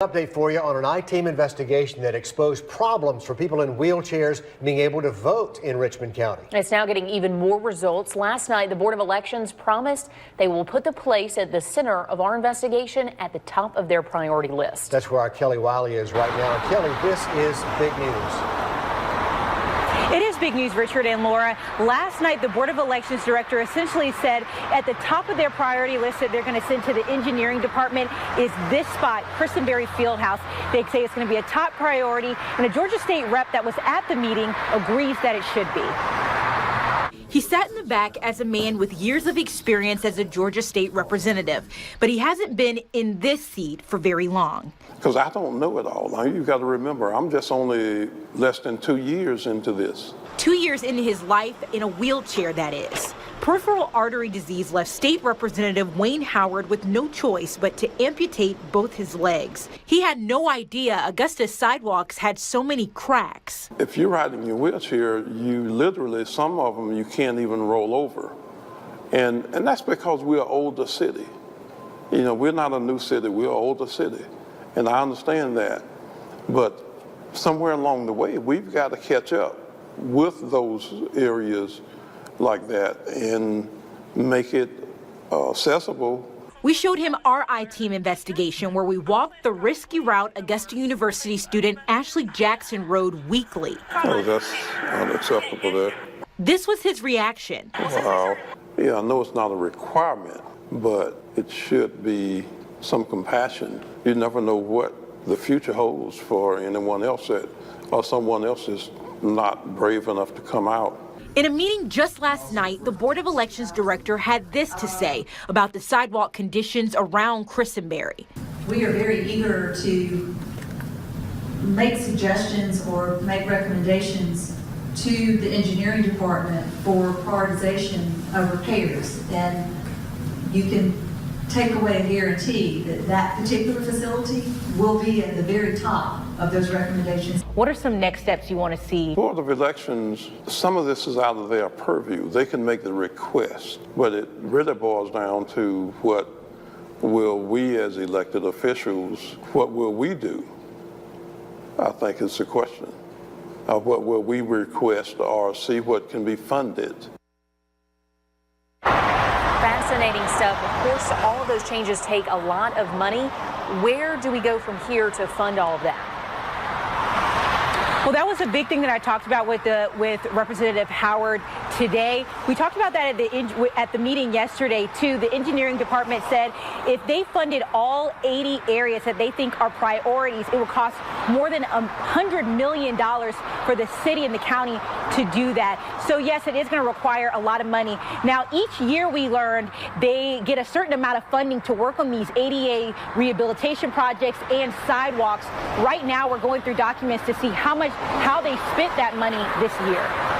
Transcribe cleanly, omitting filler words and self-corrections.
Update for you on an I-team investigation that exposed problems for people in wheelchairs being able to vote in Richmond County. It's now getting even more results. Last night, the Board of Elections promised they will put the place at the center of our investigation at the top of their priority list. That's where our Kelly Wiley is right now. Kelly, this is big news. It is big news, Richard and Laura. Last night, the Board of Elections director essentially said at the top of their priority list that they're going to send to the engineering department is this spot, Christenberry Fieldhouse. They say it's going to be a top priority, and a Georgia State rep that was at the meeting agrees that it should be. He sat in the back as a man with years of experience as a Georgia State representative, but he hasn't been in this seat for very long. Because I don't know it all. Now, you've got to remember, I'm just only less than 2 years into this. 2 years into his life in a wheelchair, that is. Peripheral artery disease left State Representative Wayne Howard with no choice but to amputate both his legs. He had no idea Augusta's sidewalks had so many cracks. If you're riding in your wheelchair, you literally, some of them, you can't even roll over. And that's because we're an older city. You know, we're not a new city, we're an older city. And I understand that. But somewhere along the way, we've got to catch up with those areas like that and make it accessible. We showed him our I-team investigation where we walked the risky route Augusta University student Ashley Jackson rode weekly. Oh, that's unacceptable there. This was his reaction. Wow. Yeah, I know it's not a requirement, but it should be some compassion. You never know what the future holds for anyone else or someone else is not brave enough to come out. In a meeting just last night, the Board of Elections director had this to say about the sidewalk conditions around Christenberry. We are very eager to make suggestions or make recommendations to the engineering department for prioritization of repairs. And you can take away a guarantee that that particular facility will be at the very top of those recommendations. What are some next steps you want to see? Board of Elections, some of this is out of their purview. They can make the request, but it really boils down to what will we as elected officials, what will we do? I think it's a question of what will we request or see what can be funded. Fascinating stuff. Of course, all of those changes take a lot of money. Where do we go from here to fund all of that? Well, that was a big thing that I talked about with Representative Howard today. We talked about that at the meeting yesterday, too. The engineering department said if they funded all 80 areas that they think are priorities, it would cost more than $100 million for the city and the county to do that. So, yes, it is going to require a lot of money. Now, each year we learned they get a certain amount of funding to work on these ADA rehabilitation projects and sidewalks. Right now, we're going through documents to see how they spent that money this year.